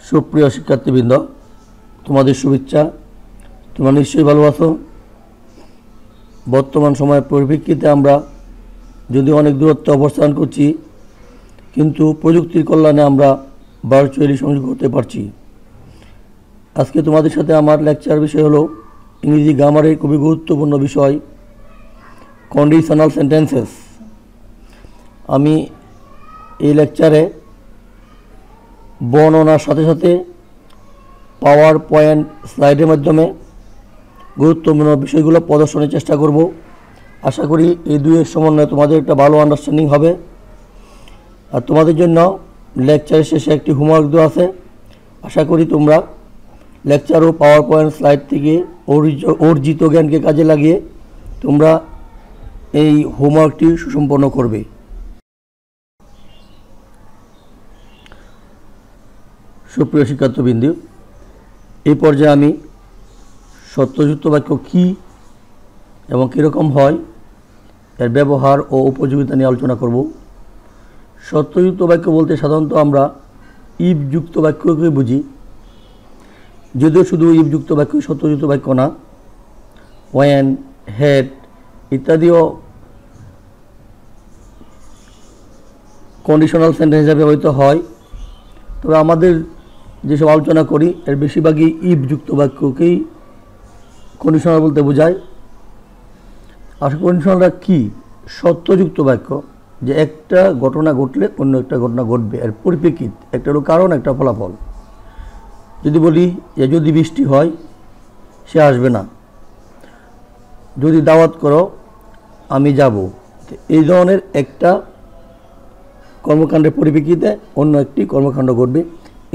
সুপ্রিয় শিক্ষার্থীবৃন্দ, তোমাদের শুভেচ্ছা। তোমরা নিশ্চয়ই ভালো আছো। বর্তমান সময়ের পরিপ্রেক্ষিতে আমরা যদি অনেক দূরত্বে অবস্থান করছি, কিন্তু প্রযুক্তির কল্যাণে আমরা ভার্চুয়ালি সংযোগ হতে পারছি। আজকে তোমাদের সাথে আমার লেকচার বিষয় হলো ইংরেজি গ্রামারের খুবই গুরুত্বপূর্ণ বিষয় কন্ডিশনাল সেন্টেন্সেস। আমি এই লেকচারে বর্ণনার সাথে সাথে পাওয়ার পয়েন্ট স্লাইডের মাধ্যমে গুরুত্বপূর্ণ বিষয়গুলো প্রদর্শনের চেষ্টা করব। আশা করি এই দুইয়ের সমন্বয়ে তোমাদের একটা ভালো আন্ডারস্ট্যান্ডিং হবে। আর তোমাদের জন্য লেকচারের শেষে একটি হোমওয়ার্ক দেওয়া আছে। আশা করি তোমরা লেকচার ও পাওয়ার পয়েন্ট স্লাইড থেকে অর্জিত জ্ঞানকে কাজে লাগিয়ে তোমরা এই হোমওয়ার্কটি সুসম্পন্ন করবে। সুপ্রিয় শিক্ষার্থীবৃন্দ, এই পর্যায়ে আমি সত্যযুক্ত বাক্য কী এবং কীরকম হয় এর ব্যবহার ও উপযোগিতা নিয়ে আলোচনা করব। সত্যযুক্ত বাক্য বলতে সাধারণত আমরা ইফযুক্ত বাক্যকে বুঝি, যদিও শুধু ইফযুক্ত বাক্য সত্যযুক্ত বাক্য না, ওয়েন, হ্যাড ইত্যাদিও কন্ডিশনাল সেন্টেন্স হিসাবে ব্যবহৃত হয়। তবে আমাদের যেসব আলোচনা করি এর বেশিরভাগই ইফযুক্ত বাক্যকেই কন্ডিশনাল বলতে বোঝায়। আর কন্ডিশনালটা কী? সত্যযুক্ত বাক্য, যে একটা ঘটনা ঘটলে অন্য একটা ঘটনা ঘটবে, এর পরিপ্রেক্ষিত একটা হলো কারণ, একটা ফলাফল। যদি বলি যে যদি বৃষ্টি হয় সে আসবে না, যদি দাওয়াত করো আমি যাব, এই ধরনের একটা কর্মকাণ্ডের পরিপ্রেক্ষিতে অন্য একটি কর্মকাণ্ড ঘটবে।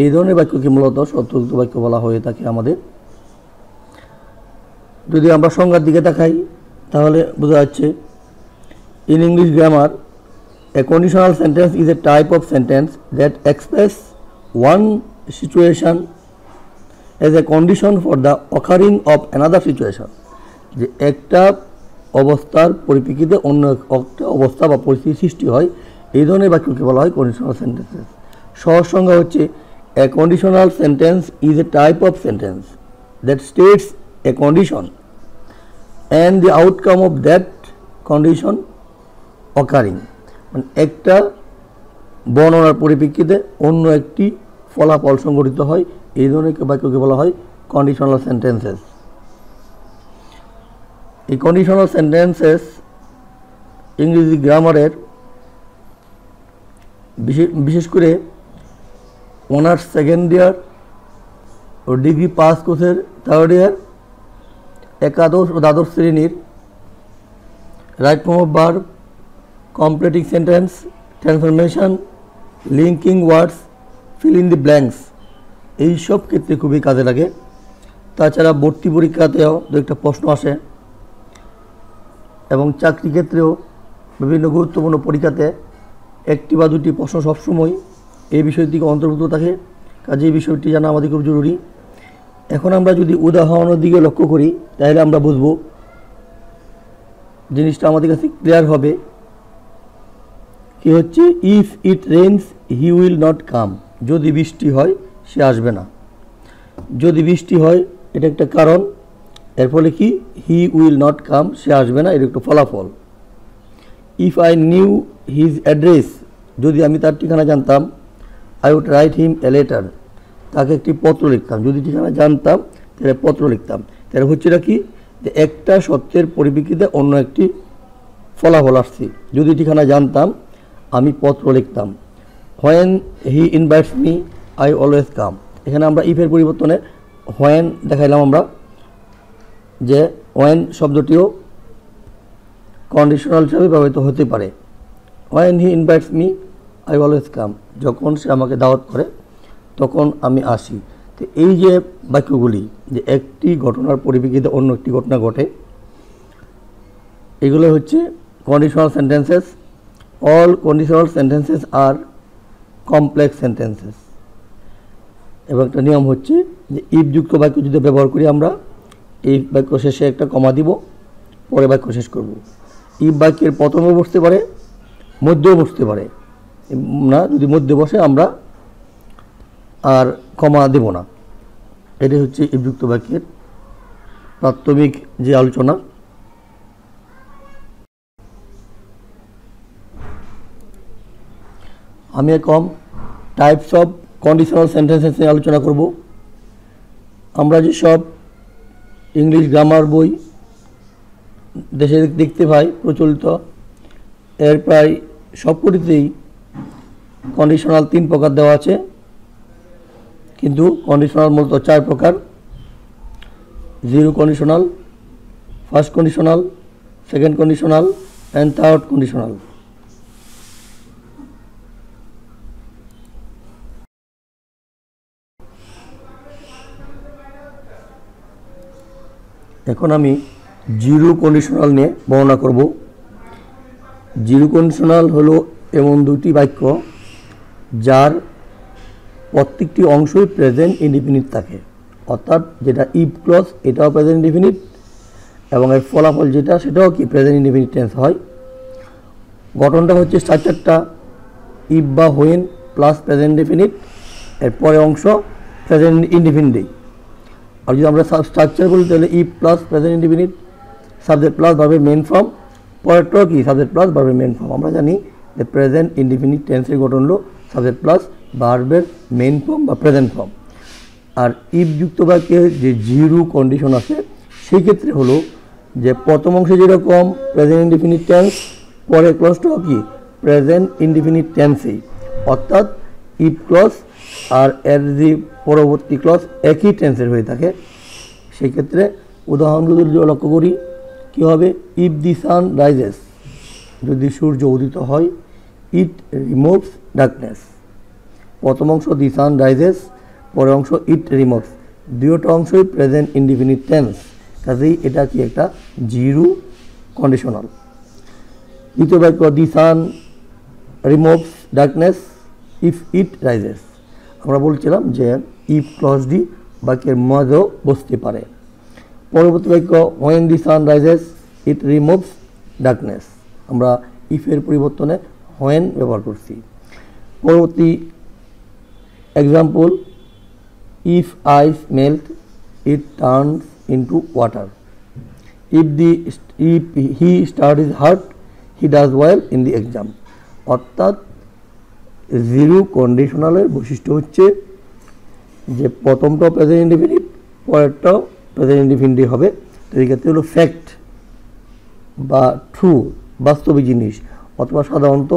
এই ধরনের বাক্যকে মূলত সত্যযুক্ত বাক্য বলা হয়ে থাকে আমাদের। যদি আমরা সংজ্ঞার দিকে তাকাই তাহলে বোঝা যাচ্ছে, in English grammar A conditional sentence is a type of sentence that express one situation as a condition for the occurring of another situation. যে একটা অবস্থার পরিপ্রেক্ষিতে অন্য একটা অবস্থা বা পরিস্থিতি সৃষ্টি হয়, এই ধরনের বাক্যকে বলা হয় কন্ডিশনাল সেন্টেন্সেস। সহজ সংজ্ঞা হচ্ছে, a conditional sentence is a type of sentence that states a condition and the outcome of that condition occurring। মানে একটা বর্ণনার পরিপ্রেক্ষিতে অন্য একটি ফলাফল সংঘটিত হয়, এই ধরনের বাক্যকে বলা হয় কন্ডিশনাল সেন্টেন্সেস। এই কন্ডিশনাল সেন্টেন্সেস ইংরেজি গ্রামারের বিশেষ করে অনার্স সেকেন্ড ইয়ার ও ডিগ্রি পাস কোর্সের থার্ড ইয়ার, একাদশ ও দ্বাদশ শ্রেণীর right form of verb, completing sentence, transformation, linking words, fill in the blanks, এইসব ক্ষেত্রে খুবই কাজে লাগে। তাছাড়া ভর্তি পরীক্ষাতেও দু একটা প্রশ্ন আসে এবং চাকরি ক্ষেত্রেও বিভিন্ন গুরুত্বপূর্ণ পরীক্ষাতে একটি বা দুটি প্রশ্ন সবসময় এই বিষয়টি অন্তর্ভুক্ত থাকে। কাজে এই বিষয়টি জানা আমাদের খুব জরুরি। এখন আমরা যদি উদাহরণের দিকে লক্ষ্য করি তাহলে আমরা বুঝব, জিনিসটা আমাদের কাছে ক্লিয়ার হবে। কি হচ্ছে, if it rains he will not come, যদি বৃষ্টি হয় সে আসবে না। যদি বৃষ্টি হয় এটা একটা কারণ, এর ফলে কি হি উইল নট কাম, সে আসবে না, এর একটা ফলাফল। If I knew his address, যদি আমি তার ঠিকানা জানতাম, I would write him a letter, তাকে একটি পত্র লিখতাম। যদি ঠিকানা জানতাম তাহলে পত্র লিখতাম। তাহলে হচ্ছে এটা কি, যে একটা সত্যের পরিপ্রেক্ষিতে অন্য একটি ফলাফল আসছে। যদি ঠিকানা জানতাম আমি পত্র লিখতাম। When he invites me I always come, এখানে আমরা ইফের পরিবর্তনে হোয়েন দেখাইলাম আমরা, যে হোয়েন শব্দটিও কন্ডিশনাল হিসাবে ব্যবহৃত হতে পারে। When he invites me I always come, যখন সে আমাকে দাওয়াত করে তখন আমি আসি। তো এই যে বাক্যগুলি, যে একটি ঘটনার পরিপ্রেক্ষিতে অন্য একটি ঘটনা ঘটে, এগুলো হচ্ছে conditional sentences. All conditional sentences are complex sentences. এবং একটা নিয়ম হচ্ছে যে ইফযুক্ত বাক্য যদি ব্যবহার করি আমরা, এই বাক্য শেষে একটা কমা দিব, পরে বাক্য শেষ করব। ইফ বাক্যের প্রথমেও বসতে পারে, মধ্যেও বসতে পারে না। যদি মধ্যে বসে আমরা আর কমা দেব না। এটাই হচ্ছে ইফ যুক্ত বাক্যের প্রাথমিক যে আলোচনা। আমি এখন টাইপস অফ কন্ডিশনাল সেন্টেন্সেস নিয়ে আলোচনা করব। আমরা যেসব ইংলিশ গ্রামার বই দেশে দেখতে পাই প্রচলিত, এর প্রায় সবকটিতেই কন্ডিশনাল 3 প্রকার দেওয়া আছে, কিন্তু কন্ডিশনাল মূলত 4 প্রকার: zero conditional, first conditional, second conditional and third conditional. এখন আমি জিরো কন্ডিশনাল নিয়ে বর্ণনা করব। জিরো কন্ডিশনাল হলো এমন দুটি বাক্য যার প্রত্যেকটি অংশই প্রেজেন্ট ইনডিফিনিট থাকে, অর্থাৎ যেটা ইফ ক্লজ এটাও প্রেজেন্ট ইনডিফিনিট এবং এর ফলাফল যেটা সেটাও কি প্রেজেন্ট ইনডিফিনিট টেন্স হয়। গঠনটা হচ্ছে স্ট্রাকচারটা ইফ বা হোয়েন প্লাস প্রেজেন্ট ইনডিফিনিট, এর পরে অংশ প্রেজেন্ট ইনডিফিনিট দেই। আর যদি আমরা স্ট্রাকচার বলি তাহলে if plus present indefinite, subject plus ভার্বের মেন ফর্ম, পরেরটাও কি সাবজেক্ট প্লাস ভার্বের মেন ফর্ম। আমরা জানি যে প্রেজেন্ট ইনডিফিনিট টেন্সের গঠন হলো সাবজেক্ট প্লাস ভার্বের মেন ফর্ম বা প্রেজেন্ট ফর্ম। আর ইফ যুক্ত বাক্যে যে জিরো কন্ডিশন আছে সেই ক্ষেত্রে হলো যে প্রথম অংশে যেরকম প্রেজেন্ট ইনডিফিনিট টেন্স, পরের ক্লজটাও কি প্রেজেন্ট ইনডিফিনিট টেন্সেই, অর্থাৎ ইফ ক্লজ আর এর যে পরবর্তী ক্লজ একই টেন্সের হয়ে থাকে। সেই ক্ষেত্রে উদাহরণগুলো যদি লক্ষ্য করি কী হবে, ইফ দি সান রাইজেস, যদি সূর্য উদিত হয়, ইট রিমুভস ডার্কনেস। প্রথম অংশ দি সান রাইজেস, পরের অংশ ইট রিমুভস, দুটো অংশই প্রেজেন্ট ইনডিফিনিট টেন্স, কাজেই এটা কি একটা জিরো কন্ডিশনাল। দ্বিতীয় বাক্য the sun removes darkness if it rises. আমরা বলছিলাম যে ইফ ক্লজটি বাক্যের মধ্যেও বসতে পারে। পরবর্তী বাক্য when the sun rises it removes darkness, আমরা ইফের পরিবর্তনে হোয়েন ব্যবহার করছি। পরবর্তী example, if ice melt it turns into water, if he studies hard he does well in the exam. অর্থাৎ জিরো কন্ডিশনালের বৈশিষ্ট্য হচ্ছে যে প্রথমটাও প্রেজেন্ট ইনডিফিনিট, পরেরটাও প্রেজেন্ট ইনডিফিনিট হবে। তো এই ক্ষেত্রে হলো ফ্যাক্ট বা ট্রু, বাস্তবিক জিনিস, অথবা সাধারণত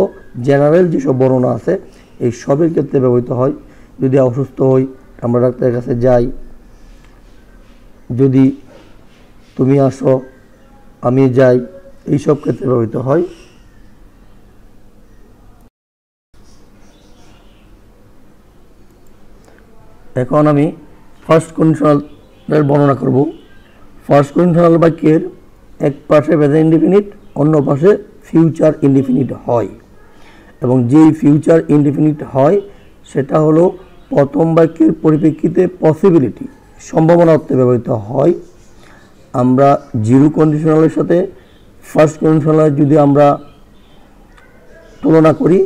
জেনারেল যেসব বর্ণনা আছে এই সবের ক্ষেত্রে ব্যবহৃত হয়। যদি অসুস্থ হই আমরা ডাক্তারের কাছে যাই, যদি তুমি আসো আমি যাই, এইসব ক্ষেত্রে ব্যবহৃত হয়। এখন আমি ফার্স্ট কন্ডিশনালের বর্ণনা করব। ফার্স্ট কন্ডিশনাল বাক্যের এক পাশে প্রেজেন্ট ইনডিফিনিট, অন্য পাশে ফিউচার ইনডিফিনিট হয়, এবং যেই ফিউচার ইনডিফিনিট হয় সেটা হলো প্রথম বাক্যের পরিপ্রেক্ষিতে পসিবিলিটি, সম্ভাবনা অর্থে ব্যবহৃত হয়। আমরা জিরো কন্ডিশনালের সাথে ফার্স্ট কন্ডিশনাল যদি আমরা তুলনা করি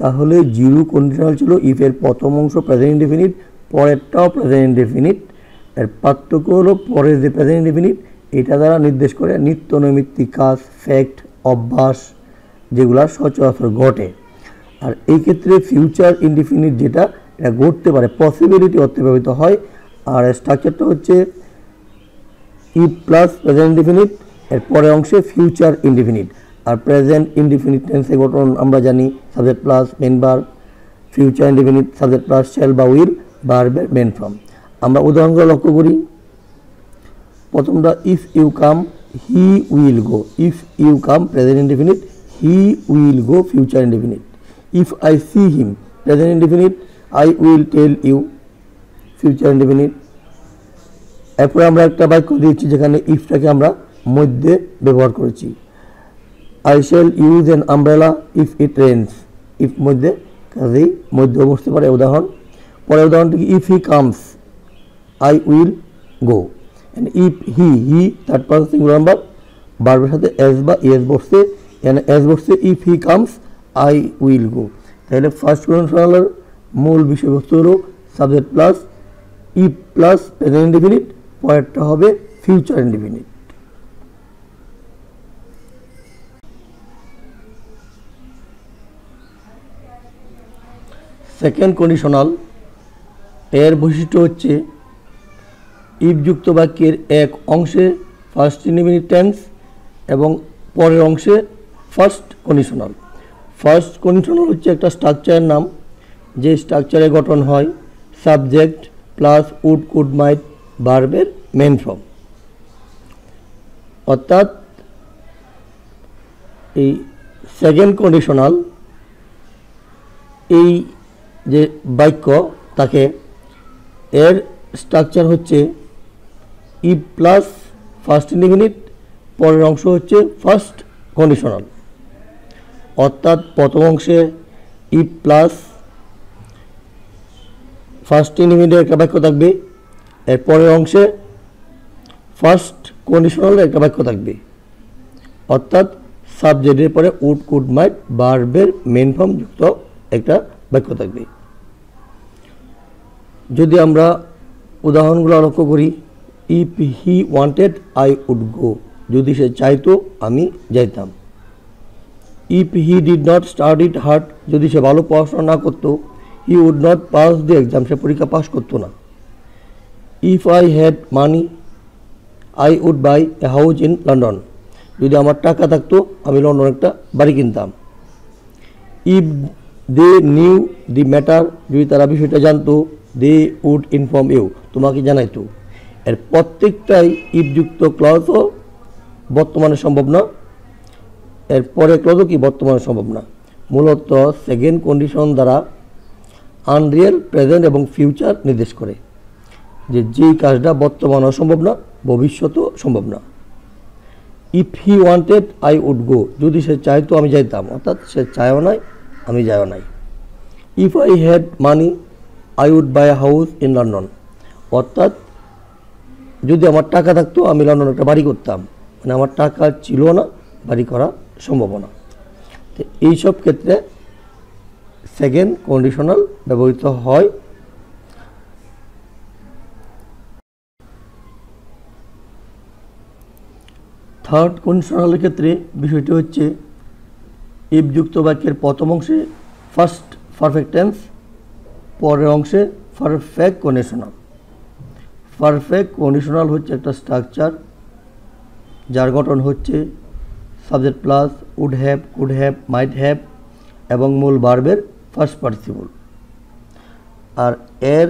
তাহলে জিরো কন্ডিশনাল ছিল ইফের প্রথম অংশ প্রেজেন্ট ইনডিফিনিট, পরেরটাও প্রেজেন্ট ইনডিফিনিট। এর পার্থক্য হলো পরের যে প্রেজেন্ট ইনডিফিনিট এটা দ্বারা নির্দেশ করে নিত্য নৈমিত্তিক কাজ, ফ্যাক্ট, অভ্যাস যেগুলা সচরাচর ঘটে। আর এই ক্ষেত্রে ফিউচার ইনডিফিনিট যেটা এটা ঘটতে পারে, পসিবিলিটি অর্থে ব্যবহৃত হয়। আর স্ট্রাকচারটা হচ্ছে ইফ প্লাস প্রেজেন্ট ইনডিফিনিট, এর পরের অংশে ফিউচার ইনডিফিনিট। আর প্রেজেন্ট ইনডিফিনিট টেন্সের গঠন আমরা জানি subject plus main verb, future indefinite subject plus shall বা উইল, ভার্বের মেন ফর্ম। আমরা উদাহরণগুলো লক্ষ্য করি। প্রথমটা if you come he will go, if you come present indefinite, he will go future indefinite. If I see him present indefinite, I will tell you future indefinite. এরপরে আমরা একটা বাক্য দিয়েছি যেখানে ইফটাকে আমরা মধ্যে ব্যবহার করেছি। I shall use an umbrella if it Reigns, if মধ্যে, কাজেই মধ্যে বসতে পারে উদাহরণ। পরের উদাহরণটি কি, if he comes I will go. And if he third person singular number, ভার্বের সাথে এস বা ইএস বসছে, এখানে এস বসছে, if he comes I will go. তাহলে ফার্স্ট কন্ডিশনালের মূল বিষয়বস্তু হলো subject plus if plus present indefinite, পরেরটা হবে ফিউচার ইনডেফিনিট। সেকেন্ড কন্ডিশনাল এর বৈশিষ্ট্য হচ্ছে ইফ যুক্ত বাক্যের এক অংশে ফার্স্ট ইনডেফিনিট টেন্স এবং পরের অংশে ফার্স্ট কন্ডিশনাল। ফার্স্ট কন্ডিশনাল হচ্ছে একটা স্ট্রাকচারের নাম, যে স্ট্রাকচারে গঠন হয় subject plus would could might ভার্বের মেন ফর্ম। অর্থাৎ এই সেকেন্ড কন্ডিশনাল এই যে বাক্য তাকে এর স্ট্রাকচার হচ্ছে ইফ প্লাস ফার্স্ট ইনডেফিনিট, পরের অংশ হচ্ছে ফার্স্ট কন্ডিশনাল। অর্থাৎ প্রথম অংশে ইফ প্লাস ফার্স্ট ইনডেফিনিটের একটা বাক্য থাকবে, এর পরের অংশে ফার্স্ট কন্ডিশনালের একটা বাক্য থাকবে। অর্থাৎ সাবজেক্টের পরে উড কুড মাইট ভার্বের মেন ফর্ম যুক্ত একটা বাক্য থাকবে। যদি আমরা উদাহরণগুলো লক্ষ্য করি, if he wanted I would go, যদি সে চাইতো আমি যাইতাম। If he did not study hard, যদি সে ভালো পড়াশোনা না করতো he would not pass the exam, সে পরীক্ষা পাস করতো না। If I had money I would buy a house in London, যদি আমার টাকা থাকতো আমি লন্ডন একটা বাড়ি কিনতাম। If they knew the matter, যদি তারা বিষয়টা জানতো দে উড ইনফর্ম ইউ, তোমাকে জানাইতো। এর প্রত্যেকটাই ইফযুক্ত ক্লজও বর্তমানে সম্ভব না, এর পরে ক্লজও কি বর্তমানে সম্ভব না। মূলত সেকেন্ড কন্ডিশন দ্বারা আনরিয়েল, প্রেজেন্ট এবং ফিউচার নির্দেশ করে, যে যেই কাজটা বর্তমানেও সম্ভব না ভবিষ্যতেও সম্ভব না। If he wanted I would go, যদি সে চাইতো আমি যাইতাম, অর্থাৎ সে চায়ও নাই আমি যাইও নাই। If I had money I would buy a house in London, অর্থাৎ যদি আমার টাকা থাকতো আমি লন্ডনে একটা বাড়ি করতাম, মানে আমার টাকা ছিল না, বাড়ি করা সম্ভব না। তো এইসব ক্ষেত্রে সেকেন্ড কন্ডিশনাল ব্যবহৃত হয়। থার্ড কন্ডিশনালের ক্ষেত্রে বিষয়টি হচ্ছে ইফ যুক্ত বাক্যের প্রথম অংশে ফার্স্ট পারফেক্ট টেন্স, পরের অংশে পারফেক্ট কন্ডিশনাল। পারফেক্ট কন্ডিশনাল হচ্ছে একটা স্ট্রাকচার যার গঠন হচ্ছে subject plus would have, could have, might have এবং মূল ভার্বের ফার্স্ট পার্টিসিপল। আর এর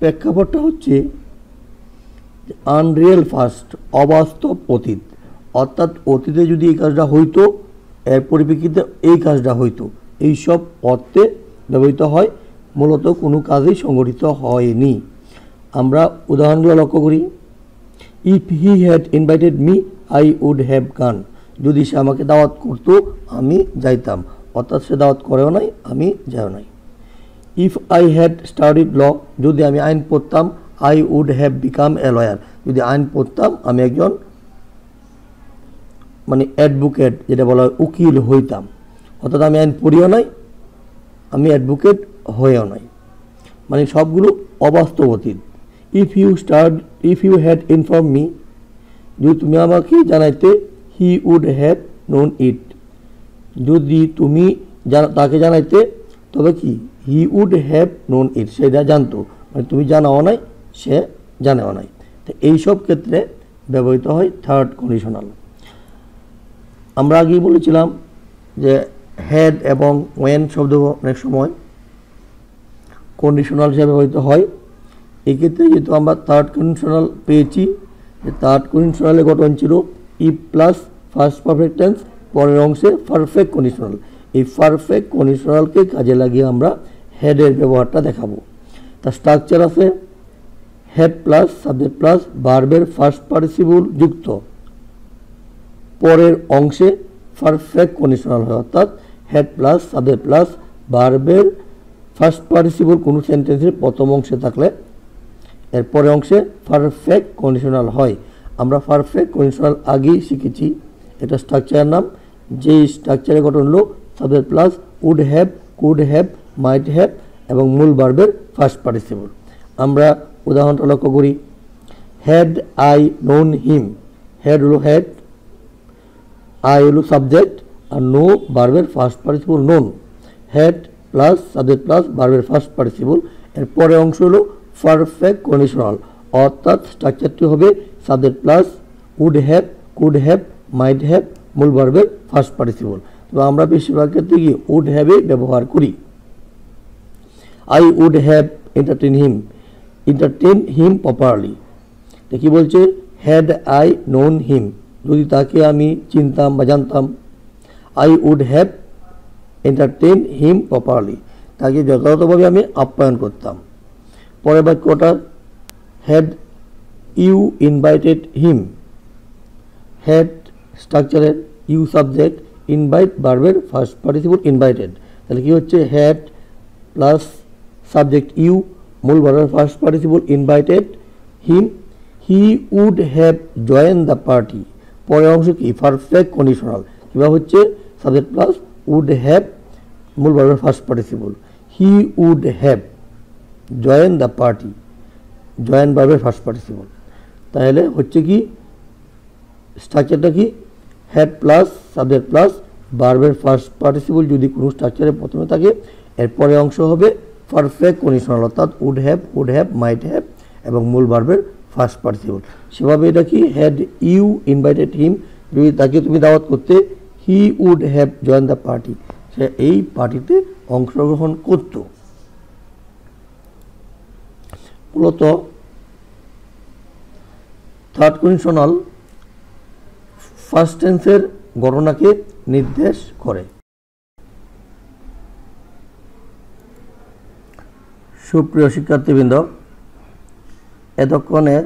প্রেক্ষাপটটা হচ্ছে আনরিয়েল ফার্স্ট, অবাস্তব অতীত। অর্থাৎ অতীতে যদি এই কাজটা হইতো এর পরিপ্রেক্ষিতে এই কাজটা হইতো, এইসব অর্থে ব্যবহৃত হয়। মূলত কোনো কাজই সংগঠিত হয়নি। আমরা উদাহরণগুলো লক্ষ্য করি। If he had invited me I would have gone, যদি সে আমাকে দাওয়াত করতো আমি যাইতাম, অর্থাৎ সে দাওয়াত করেও নাই আমি যাইও নাই। If I had studied law, যদি আমি আইন পড়তাম I would have become a lawyer, যদি আইন পড়তাম আমি একজন মানে অ্যাডভোকেট, যেটা বলা হয় উকিল হইতাম। অর্থাৎ আমি আইন পড়িও নাই আমি অ্যাডভোকেট হয়েও নাই, মানে সবগুলো অবাস্তব অতীত। If you had inform me, যদি তুমি আমাকে জানাইতে he would have known it, যদি তুমি তাকে জানাইতে তবে কি he would have known it, সেটা জানতো, মানে তুমি জানাও নাই সে জানেও নাই। তো এইসব ক্ষেত্রে ব্যবহৃত হয় থার্ড কন্ডিশনাল। আমরা আগেই বলেছিলাম যে হ্যাড এবং ওয়েন শব্দ অনেক সময় কন্ডিশনাল হিসেবে ব্যবহৃত হয়। এক্ষেত্রে যেহেতু আমরা থার্ড কন্ডিশনাল পেয়েছি, যে থার্ড কন্ডিশনালের গঠন ছিল if plus first perfect tense, পরের অংশে পারফেক্ট কন্ডিশনাল। এই পারফেক্ট কন্ডিশনালকে কাজে লাগিয়ে আমরা হেডের ব্যবহারটা দেখাবো। তার স্ট্রাকচার আছে হেড প্লাস সাবজেক্ট প্লাস ভার্বের ফার্স্ট পার্টিসিপল যুক্ত পরের অংশে পারফেক্ট কন্ডিশনাল হয়। অর্থাৎ হেড প্লাস সাবজেক্ট প্লাস ভার্বের ফার্স্ট পার্টিসিপল কোনো সেন্টেন্সের প্রথম অংশে থাকলে এর পরের অংশে পারফেক্ট কন্ডিশনাল হয়। আমরা পারফেক্ট কন্ডিশনাল আগেই শিখেছি, এটা স্ট্রাকচারের নাম। যেই স্ট্রাকচারের গঠন হলো subject plus would have, could have, might have এবং মূল ভার্বের ফার্স্ট পার্টিসিপল। আমরা উদাহরণটা লক্ষ্য করি। Had I known him, had হলো হেড, আই হলো সাবজেক্ট, আর নো ভার্বের first participle known. Had plus subject plus ভার্বের ফার্স্ট পার্টিসিপল, এর পরে অংশ হলো পারফেক্ট কন্ডিশনাল, অর্থাৎ স্ট্রাকচারটি হবে subject plus would have, could have, might have, মূল ভার্বের ফার্স্ট পার্টিসিপল। তো আমরা বেশিরভাগ ক্ষেত্রে কি উড হ্যাভে ব্যবহার করি। I would have entertain him properly. তো কি বলছে, হ্যাড আই নোন হিম, যদি তাকে আমি চিনতাম বা জানতাম, I would have entertain him properly, তাকে যথাযথভাবে আমি আপ্যায়ন করতাম। পরের বাক্যটা, had you invited him, had স্ট্রাকচারের, ইউ সাবজেক্ট, ইনভাইট ভার্বের ফার্স্ট পার্টিসিপল ইনভাইটেড, তাহলে কি হচ্ছে হ্যাড প্লাস সাবজেক্ট ইউ, মূল ভার্বের first participle invited him, he would have join the party, পরের অংশ কি পারফেক্ট কন্ডিশনাল, কিংবা হচ্ছে সাবজেক্ট প্লাস উড হ্যাভ, মূল ভার্বের first participle, he would have join the party, join ভার্বের ফার্স্ট পার্টিসিপল। তাহলে হচ্ছে কি স্ট্রাকচারটা কি, হ্যাড প্লাস সাবজেক্ট প্লাস ভার্বের ফার্স্ট পার্টিসিপল যদি কোনো স্ট্রাকচারের প্রথমে থাকে, এরপরে অংশ হবে পারফেক্ট কন্ডিশনাল, অর্থাৎ উড হ্যাভ, মাইট হ্যাভ এবং মূল ভার্বের ফার্স্ট পার্টিসিপল। সেভাবে এটা কি, হ্যাড ইউ ইনভাইটেড হিম, যদি তাকে তুমি দাওয়াত করতে, he would have join the party, সে এই পার্টিতে অংশগ্রহণ করত। মূলত থার্ড কন্ডিশনাল ফার্স্ট টেন্সের গণনাকে নির্দেশ করে। সুপ্রিয় শিক্ষার্থীবৃন্দ, এতক্ষণে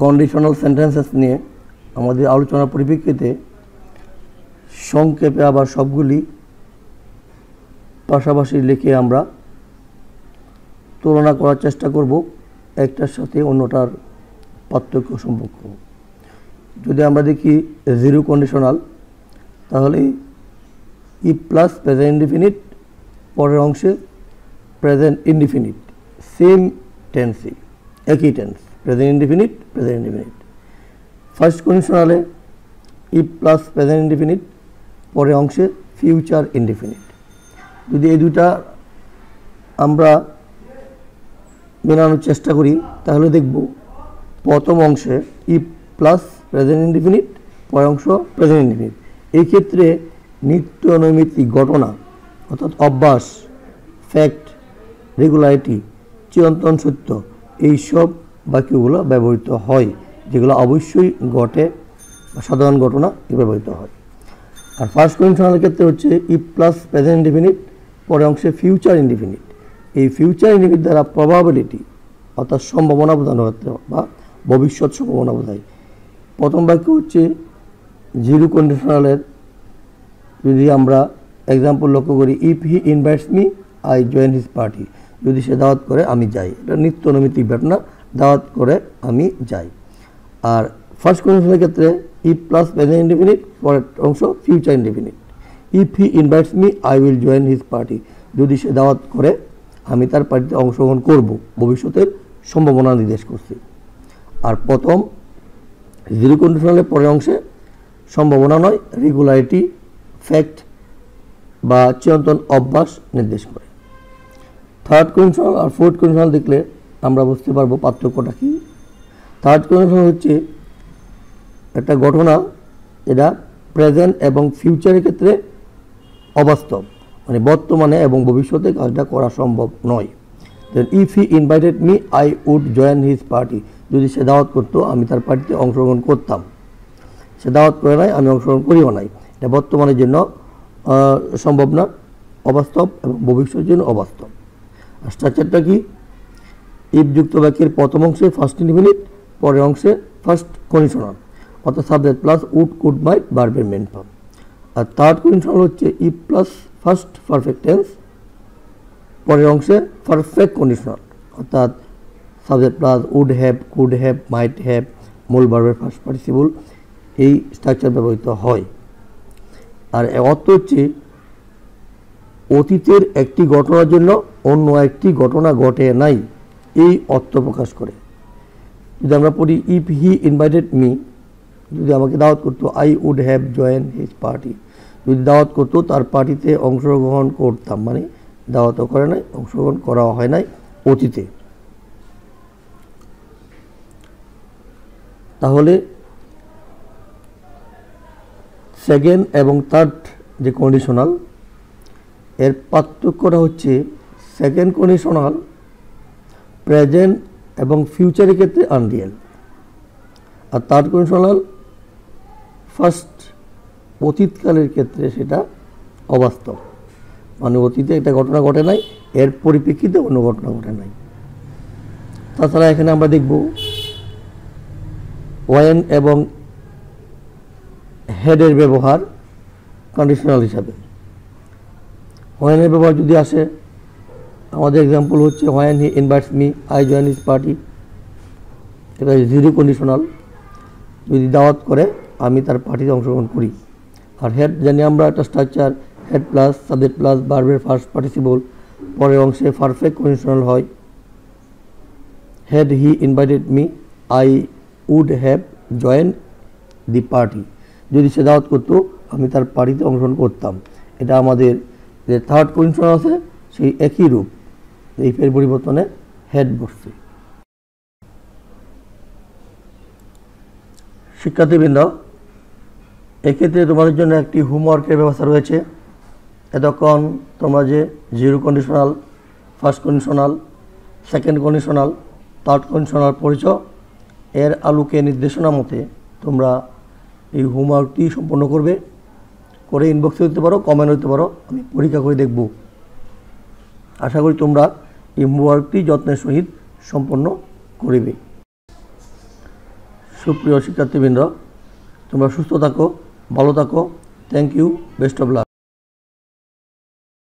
কন্ডিশনাল সেন্টেন্সেস নিয়ে আমাদের আলোচনার পরিপ্রেক্ষিতে সংক্ষেপে আবার সবগুলি পাশাপাশি লিখে আমরা তুলনা করার চেষ্টা করব, একটার সাথে অন্যটার পার্থক্য সম্পর্ক। যদি আমরা দেখি জিরো কন্ডিশনাল, তাহলে ই প্লাস প্রেজেন্ট ইনডিফিনিট, পরের অংশে প্রেজেন্ট ইনডিফিনিট, সেম টেন্সই, একই টেন্স, প্রেজেন্ট ইনডিফিনিট। ফার্স্ট কন্ডিশনালে ই প্লাস প্রেজেন্ট ইনডিফিনিট, পরের অংশে ফিউচার ইনডিফিনিট। যদি এই দুটা আমরা মেলানোর চেষ্টা করি, তাহলে দেখব প্রথম অংশে ই প্লাস প্রেজেন্ট ইনডিফিনিট, পরের অংশ প্রেজেন্ট ইনডিফিনিট। এই ক্ষেত্রে নিত্য নৈমিত্তিক ঘটনা অর্থাৎ অভ্যাস, ফ্যাক্ট, রেগুলারিটি, চিরন্তন সত্য, এইসব বাক্যগুলো ব্যবহৃত হয়, যেগুলো অবশ্যই ঘটে বা সাধারণ ঘটনা ব্যবহৃত হয়। আর ফার্স্ট কন্ডিশনালের ক্ষেত্রে হচ্ছে ই প্লাস প্রেজেন্ট ইনডিফিনিট, পরের অংশে ফিউচার ইনডিফিনিট। এই ফিউচার ইনডিফিনিট দ্বারা প্রবাবিলিটি অর্থাৎ সম্ভাবনা বোঝানো হতে বা ভবিষ্যৎ সম্ভাবনা বোঝায়। প্রথম বাক্য হচ্ছে জিরো কন্ডিশনালের, যদি আমরা এক্সাম্পল লক্ষ্য করি, if he invites me I join his party, যদি সে দাওয়াত করে আমি যাই, এটা নিত্য নৈমিত্তিক ঘটনা, দাওয়াত করে আমি যাই। আর ফার্স্ট কন্ডিশনালের ক্ষেত্রে ই প্লাস প্রেজেন্ট ইনডিফিনিট, পরের অংশ future indefinite. If he invites me I will join his party, যদি সে দাওয়াত করে আমি তার পার্টিতে অংশগ্রহণ করব, ভবিষ্যতের সম্ভাবনা নির্দেশ করছি। আর প্রথম জিরো কন্ডিশনালের পরের অংশে সম্ভাবনা নয়, রেগুলারিটি, ফ্যাক্ট বা চিরন্তন অভ্যাস নির্দেশ করে। থার্ড কন্ডিশনাল আর ফোর্থ কন্ডিশনাল দেখলে আমরা বুঝতে পারবো পার্থক্যটা কী। থার্ড কন্ডিশনাল হচ্ছে একটা ঘটনা, এটা প্রেজেন্ট এবং ফিউচারের ক্ষেত্রে অবাস্তব, মানে বর্তমানে এবং ভবিষ্যতে কাজটা করা সম্ভব নয়। Then if he invited me I would join his party, যদি সে দাওয়াত করতো আমি তার পার্টিতে অংশগ্রহণ করতাম। সে দাওয়াত করে নাই, আমি অংশগ্রহণ করিও নাই, এটা বর্তমানের জন্য সম্ভব না, অবাস্তব, এবং ভবিষ্যতের জন্য অবাস্তব। আর স্ট্রাকচারটা কি, ইফ যুক্ত বাক্যের প্রথম অংশে ফার্স্ট ইনডিফিনিট, পরের অংশে ফার্স্ট কন্ডিশনাল, অর্থাৎ subject plus would, could, might ভার্বের মেন ফর্ম। আর থার্ড কন্ডিশনাল হচ্ছে if plus first perfect tense, পরের অংশে পারফেক্ট কন্ডিশনাল, অর্থাৎ subject plus would have, could have, might have, মূল ভার্বের ফার্স্ট পার্টিসিপল, এই স্ট্রাকচার ব্যবহৃত হয়। আর অর্থ হচ্ছে অতীতের একটি ঘটনার জন্য অন্য একটি ঘটনা ঘটে নাই, এই অর্থ প্রকাশ করে। যদি আমরা পড়ি ইফ হি ইনভাইটেড মি, যদি আমাকে দাওয়াত করতো, I would have join his party, যদি দাওয়াত করতো তার পার্টিতে অংশগ্রহণ করতাম, মানে দাওয়াতও করে নাই, অংশগ্রহণ করা হয় নাই অতীতে। তাহলে সেকেন্ড এবং থার্ড যে কন্ডিশনাল, এর পার্থক্যটা হচ্ছে সেকেন্ড কন্ডিশনাল প্রেজেন্ট এবং ফিউচারের ক্ষেত্রে আনরিয়েল, আর থার্ড কন্ডিশনাল ফার্স্ট অতীতকালের ক্ষেত্রে সেটা অবাস্তব, মানে অতীতে একটা ঘটনা ঘটে নাই, এর পরিপ্রেক্ষিতে অন্য ঘটনা ঘটে নাই। তাছাড়া এখানে আমরা দেখব ওয়েন এবং হেডের ব্যবহার কন্ডিশনাল হিসাবে। ওয়েনের ব্যবহার যদি আসে, আমাদের এক্সাম্পল হচ্ছে when he invites me I join his party, এটা জিরো কন্ডিশনাল, যদি দাওয়াত করে আমি তার পার্টিতে অংশগ্রহণ করি। আর হেড জানি আমরা একটা structure, had plus subject plus ভার্বের ফার্স্ট পার্টিসিপল, পরের অংশে পারফেক্ট কন্ডিশনাল হয়। Had he invited me I would have join the party, যদি সে দাওয়াত করতো আমি তার পার্টিতে অংশগ্রহণ করতাম। এটা আমাদের যে থার্ড কন্ডিশনাল আছে সেই একই রূপ, এই ফের পরিবর্তনে হেড বসছে। শিক্ষার্থীবৃন্দ, এক্ষেত্রে তোমাদের জন্য একটি হোমওয়ার্কের ব্যবস্থা রয়েছে। এতক্ষণ তোমরা যে zero conditional, first conditional, second conditional, third conditional পড়েছ, এর আলোকে নির্দেশনা মতে তোমরা এই হোমওয়ার্কটি সম্পন্ন করবে, করে ইনবক্সে দিতে পারো, কমেন্ট দিতে পারো, আমি পরীক্ষা করে দেখব। আশা করি তোমরা এই হোমওয়ার্কটি যত্নের সহিত সম্পন্ন করিবে। সুপ্রিয় শিক্ষার্থীবৃন্দ, তোমরা সুস্থ থাকো, ভালো থাকো। Thank you, best of lakh.